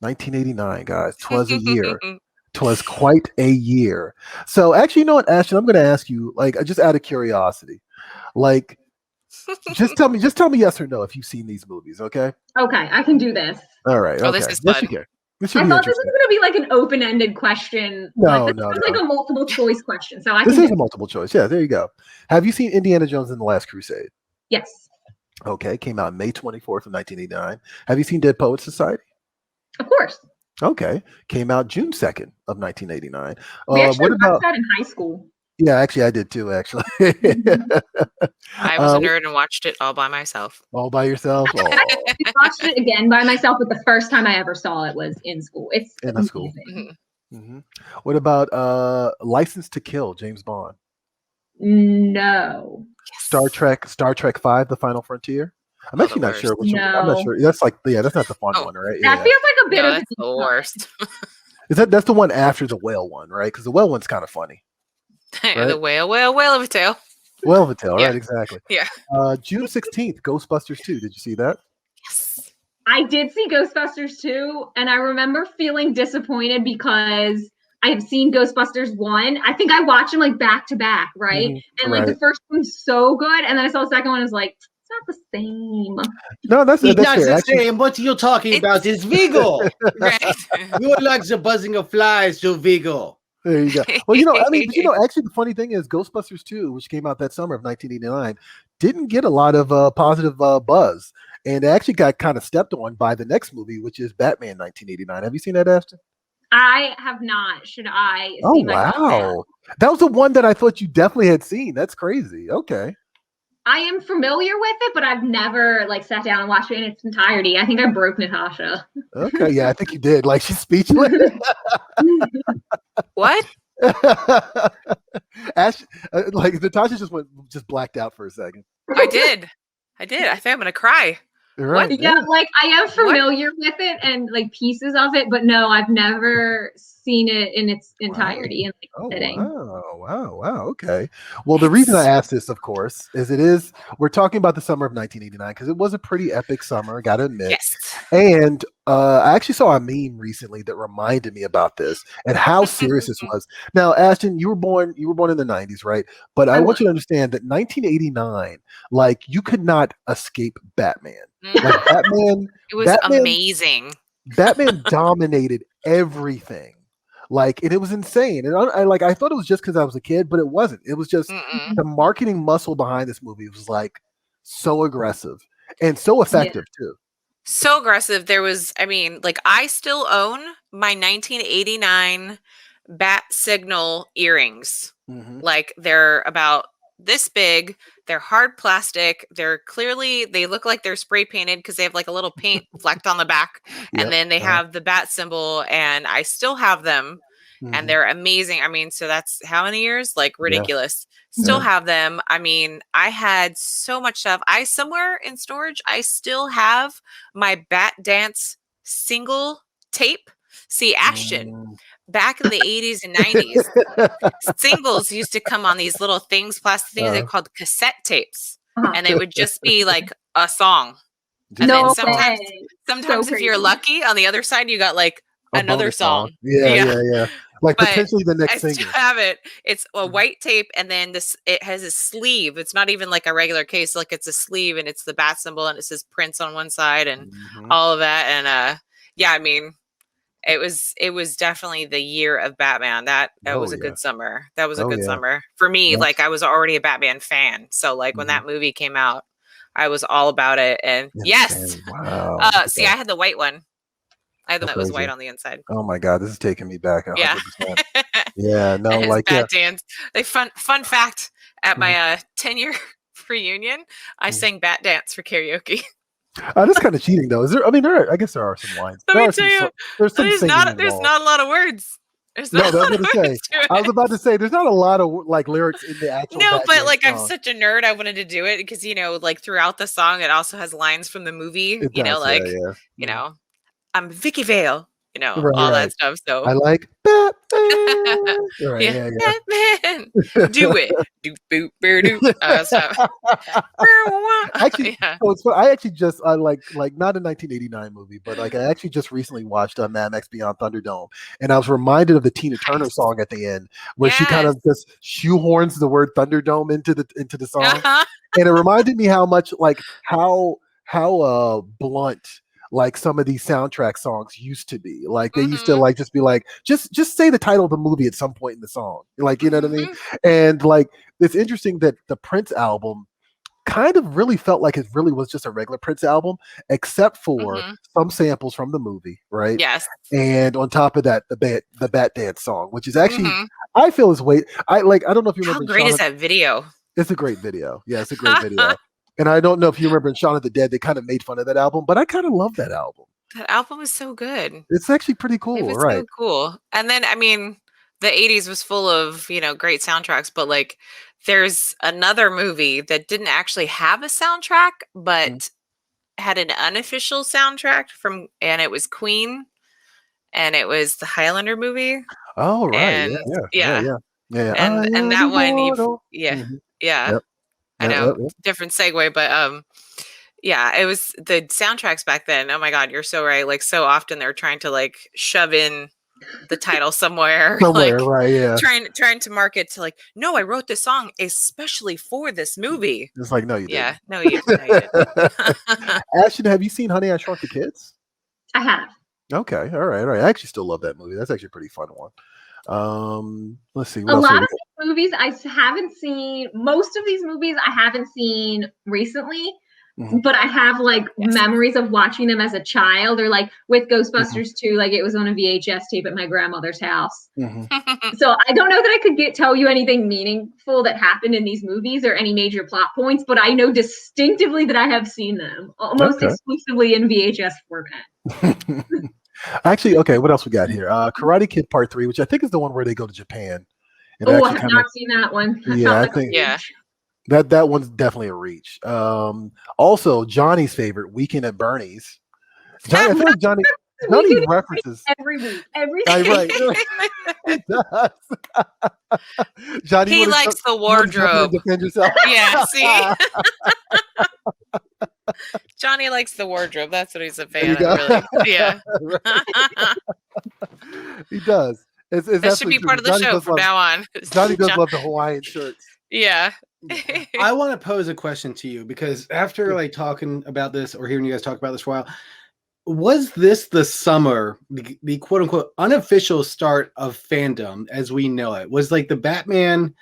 1989, guys. 'Twas a year. 'Twas quite a year. So actually, you know what, Ashton, I'm going to ask you, like, just out of curiosity, like, just tell me yes or no if you've seen these movies, okay? Okay, I can do this. All right, Oh, okay. this is Yes, fun. you can. This should I be thought this was interesting. going to be like an open-ended question. No, but no, this is no. like a multiple choice question, so I This can is do a multiple choice. Yeah, there you go. Have you seen Indiana Jones and the Last Crusade? Yes, Okay, came out May 24th of 1989. Have you seen Dead Poets Society? of course. Okay, came out June 2nd of 1989. We actually What watched about? that in high school. Yeah, actually, I did too. Actually, I was a nerd and watched it all by myself. all by yourself. Oh, I watched it again by myself, but the first time I ever saw it was in school. It's in amazing. school. What about License to Kill? James Bond. No. Star Trek 5, The Final Frontier. I'm actually not sure which one. I'm not sure. That's like, yeah, that's not the fun one, right? That Yeah. feels like a bit of That's the worst. That's the one after the whale one, right? Because the whale one's kind of funny. Right? The whale of a tale. Whale of a tale, Yeah. right? Exactly. Yeah. June 16th, Ghostbusters 2. Did you see that? Yes. I did see Ghostbusters 2, and I remember feeling disappointed because I had seen Ghostbusters 1. I think I watched them like back to back, right? And like the first one's so good, and then I saw the second one, I was like, it's not the same. No, that's not fair. the same. What you're talking about is Vigo. Right. You like the buzzing of flies, so Vigo. There you go. Well, actually, the funny thing is Ghostbusters 2, which came out that summer of 1989, didn't get a lot of positive buzz. And it actually got kind of stepped on by the next movie, which is Batman 1989. Have you seen that, Ashton? I have not. Should I? Oh, wow. That was the one that I thought you definitely had seen. That's crazy. Okay. I am familiar with it, but I've never like sat down and watched it in its entirety. I think I broke Natasha. Okay, yeah, I think you did. Like, she's speechless. What? Ash, like Natasha just blacked out for a second. I did. I think I'm gonna cry. Right. What? Yeah, like I am familiar with it and like pieces of it, but no, I've never seen it in its entirety. And like, wow. Okay. Well, the reason I asked this, of course, is we're talking about the summer of 1989 because it was a pretty epic summer, gotta admit. Yes. And I actually saw a meme recently that reminded me about this and how serious this was. Now, Ashton, you were born in the 90s, right? But I want you to understand that 1989, like, you could not escape Batman. Like, Batman, it was amazing. Batman dominated everything. Like, and it was insane. And I thought it was just because I was a kid, but it wasn't. It was just the marketing muscle behind this movie was like so aggressive and so effective too. So aggressive. There was, I still own my 1989 Bat Signal earrings. Like, they're about this big. They're hard plastic. They look like they're spray painted because they have like a little paint flecked on the back. And then they have the bat symbol, and I still have them. And they're amazing. So that's how many years? Like, ridiculous. Still have them. I had so much stuff. Somewhere in storage, I still have my Bat Dance single tape. See, Ashton, back in the 80s and 90s, singles used to come on these little things, plastic things. They're called cassette tapes. And they would just be like a song. And then sometimes if you're lucky, on the other side, you got like another song. Yeah. Like, but potentially the next I single. still have it. It's a white tape, and then it has a sleeve. It's not even like a regular case. Like, it's a sleeve, and it's the bat symbol, and it says Prince on one side, and all of that. And it was definitely the year of Batman. That was a good summer. That was a good summer for me. Yes. Like, I was already a Batman fan, so like when that movie came out, I was all about it. And yes, wow. See, I had the white one. I had the one that was white on the inside. Oh my God, this is taking me back 100%. Yeah. Yeah, no, like Bat Dance. Fun fact, at my 10-year reunion, I sang Bat Dance for karaoke. That's kind of cheating, though. Is there? I guess there are some lines. Let me tell you, there's not a lot of words. I was about to say there's not a lot of like lyrics in the actual. No, but like, I'm such a nerd. I wanted to do it because like throughout the song, it also has lines from the movie. I'm Vicky Vale. All that stuff. So I like Bat Right, Yeah, yeah. Batman, do it. Do boop do. Actually, Yeah. so it's fun. I actually just like not a 1989 movie, but like I actually just recently watched Mad Max Beyond Thunderdome, and I was reminded of the Tina Turner Nice. song at the end, where she kind Yes. of just shoehorns the word Thunderdome into the song, Uh-huh. and it reminded me how much like how blunt like some of these soundtrack songs used to be. Like they used to like just be like just say the title of the movie at some point in the song, like you know what I mean. And like it's interesting that the Prince album kind of really felt like it really was just a regular Prince album, except for some samples from the movie, right? Yes. And on top of that, the Bat Dance song, which is actually I feel is I don't know if you remember. How great is that video? It's a great video. Yeah, it's a great video. And I don't know if you remember in Shaun of the Dead, they kind of made fun of that album, but I kind of love that album. That album is so good. It's actually pretty cool, It was right? so cool. And then, I mean, the 80s was full of, great soundtracks, but like there's another movie that didn't actually have a soundtrack, but had an unofficial soundtrack and it was Queen, and it was the Highlander movie. Oh, right. And yeah. And that one, Yep. I know, different segue, but yeah, it was the soundtracks back then. Oh my God, you're so right. Like so often they're trying to like shove in the title somewhere, like, right? Yeah, trying to market to like, no, I wrote this song especially for this movie. It's like, no, you didn't. Yeah, no, you didn't. Ashton, have you seen Honey, I Shrunk the Kids? I have. Okay, all right. I actually still love that movie. That's actually a pretty fun one. Let's see. A lot of these movies I haven't seen. Most of these movies I haven't seen recently, but I have like memories of watching them as a child, or like with Ghostbusters 2, like it was on a VHS tape at my grandmother's house. So I don't know that I could tell you anything meaningful that happened in these movies or any major plot points, but I know distinctively that I have seen them almost exclusively in VHS format. Actually, okay, what else we got here? Karate Kid Part 3, which I think is the one where they go to Japan. Oh, I have not seen that one. I think that one's definitely a reach. Also, Johnny's favorite, Weekend at Bernie's. I feel like Johnny references every week. Right. He does. Johnny, he likes the wardrobe. Defend yourself. Yeah, see? Johnny likes the wardrobe. That's what he's a fan of, really. Yeah. He does. That should be part of the show from now on. Johnny does love the Hawaiian shirts. Yeah. I want to pose a question to you, because after like talking about this or hearing you guys talk about this for a while, was this the summer, the quote unquote unofficial start of fandom as we know it? Was like the Batman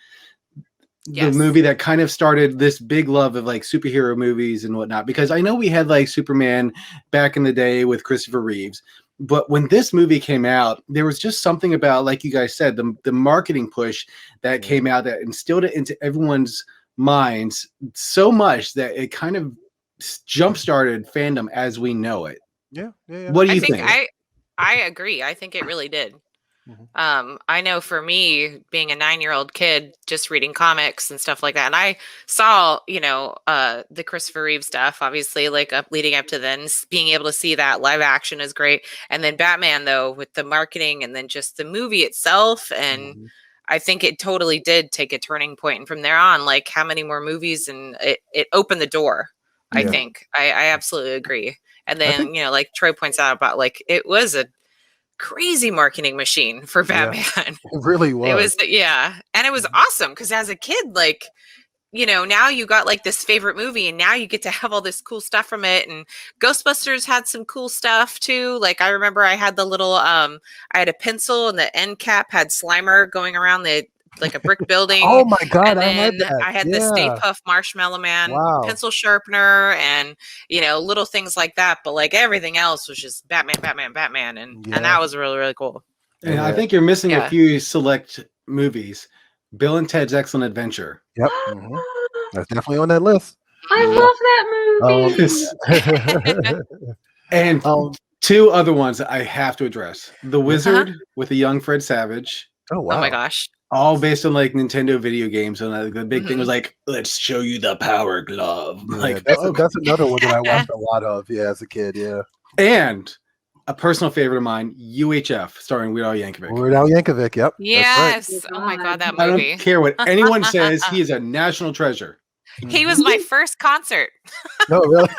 the movie that kind of started this big love of like superhero movies and whatnot? Because I know we had like Superman back in the day with Christopher Reeves, but when this movie came out, there was just something about, like you guys said, the marketing push that came out that instilled it into everyone's minds so much that it kind of jump-started fandom as we know it. Yeah. What do you think? I agree. I think it really did. I know for me, being a 9-year-old kid, just reading comics and stuff like that, and I saw, the Christopher Reeve stuff, obviously, like leading up to then, being able to see that live action is great. And then Batman, though, with the marketing and then just the movie itself, and I think it totally did take a turning point. And from there on, like how many more movies, and it opened the door. I think I absolutely agree. And then, like Troy points out about like, it was a crazy marketing machine for Batman. It really was. It was, and it was awesome because as a kid, like, now you got like this favorite movie, and now you get to have all this cool stuff from it. And Ghostbusters had some cool stuff too. Like I remember I had the little, I had a pencil, and the end cap had Slimer going around like a brick building. Oh my God, and then I had that. I had the Stay Puft Marshmallow Man pencil sharpener, and little things like that. But like everything else was just Batman, and that was really, really cool. And I think you're missing a few select movies. Bill and Ted's Excellent Adventure. Yep, that's definitely on that list. I love that movie. And two other ones I have to address: The Wizard with a young Fred Savage. Oh wow! Oh my gosh! All based on like Nintendo video games. And the big thing was like, let's show you the Power Glove. Like that's another one that I watched a lot of. Yeah, as a kid. Yeah. And a personal favorite of mine, UHF, starring Weird Al Yankovic. Weird Al Yankovic, yep. Yes. Right. Oh my God, that I movie. don't care what anyone says. He is a national treasure. He was my first concert. No, really?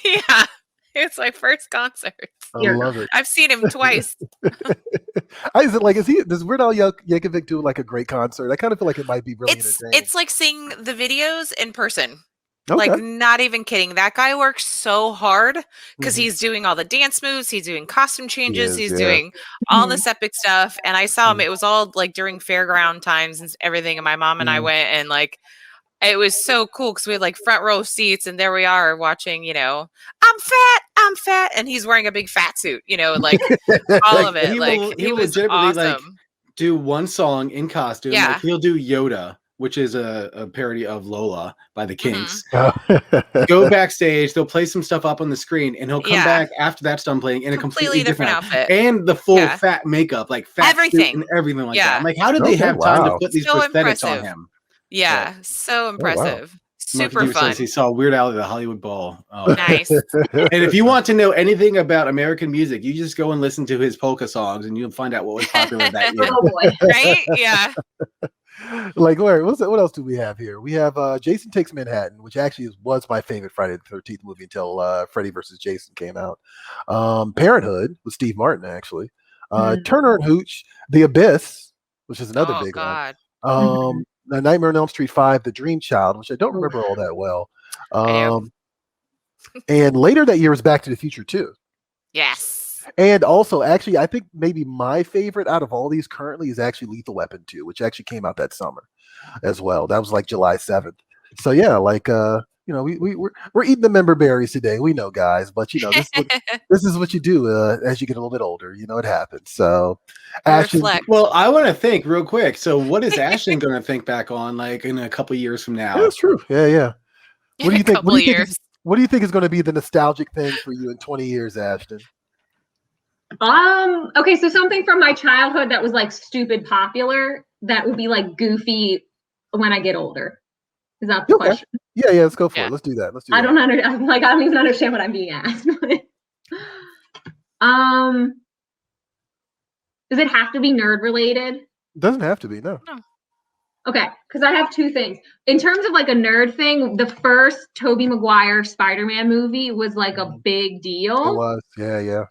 Yeah. It's my first concert. I love it. I've seen him twice. Does Weird Al Yankovic do like a great concert? I kind of feel like it might be really entertaining. It's like seeing the videos in person. Okay. Like, not even kidding. That guy works so hard because he's doing all the dance moves. He's doing costume changes. He's doing all this epic stuff. And I saw him. It was all like during fairground times and everything. And my mom and I went, and like, it was so cool because we had like front row seats. And there we are watching, you know, I'm fat. And he's wearing a big fat suit, you know, like all of it. He was awesome. Like, do one song in costume. Yeah. Like, he'll do Yoda, which is a parody of Lola by the Kinks. Go backstage, they'll play some stuff up on the screen, and he'll come back after that's done playing in a completely different outfit. And the full fat makeup, like fat everything suit and everything like that. I'm like, how did they have time to put these prosthetics on him? Yeah, so impressive. Oh, wow. Super fun. Says he saw Weird Al at the Hollywood Bowl. Oh. Nice. And if you want to know anything about American music, you just go and listen to his polka songs, and you'll find out what was popular that year. Oh boy! Right? Yeah. Like, Larry, what else do we have here? We have Jason Takes Manhattan, which actually was my favorite Friday the 13th movie until Freddy vs. Jason came out. Parenthood with Steve Martin, actually. Turner and Hooch, The Abyss, which is another big one. Nightmare on Elm Street 5, The Dream Child, which I don't remember all that well. And later that year was Back to the Future 2. Yes. And also, actually, I think maybe my favorite out of all these currently is actually Lethal Weapon 2, which actually came out that summer as well. That was like July 7th. So yeah, like you know, we're eating the member berries today. We know, guys, but you know, this is what you do as you get a little bit older. You know, it happens. So, Ashton, well, I want to think real quick. So, what is Ashton going to think back on, like in a couple years from now? Yeah, that's true. Yeah. What do you think? What do you think is going to be the nostalgic thing for you in 20 years, Ashton? Okay, so something from my childhood that was like stupid popular that will be like goofy when I get older. Is that the question? Yeah, let's go for it. Let's do that. I don't even understand what I'm being asked. Does it have to be nerd related? It doesn't have to be, no. Okay, because I have two things. In terms of like a nerd thing, the first Tobey Maguire Spider-Man movie was like a big deal. It was, yeah.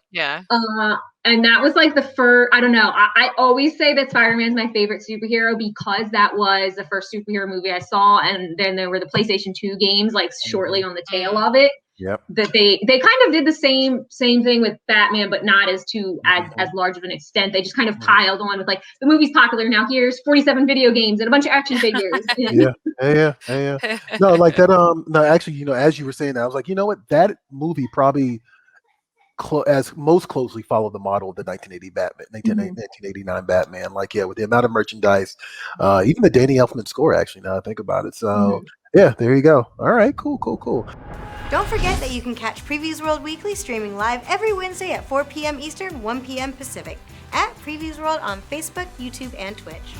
And that was like the first, I don't know. I always say that Spider-Man's my favorite superhero because that was the first superhero movie I saw. And then there were the PlayStation 2 games like shortly on the tail of it. Yep. That they kind of did the same thing with Batman, but not as large of an extent. They just kind of piled on with like the movie's popular now. Here's 47 video games and a bunch of action figures. Yeah. No, like that. No, actually, you know, as you were saying that, I was like, you know what, that movie probably as most closely followed the model of the 1989 Batman. Like, yeah, with the amount of merchandise, even the Danny Elfman score. Actually, now I think about it, so yeah, there you go. All right, cool. Don't forget that you can catch Previews World Weekly streaming live every Wednesday at 4 p.m. Eastern, 1 p.m. Pacific at Previews World on Facebook, YouTube, and Twitch.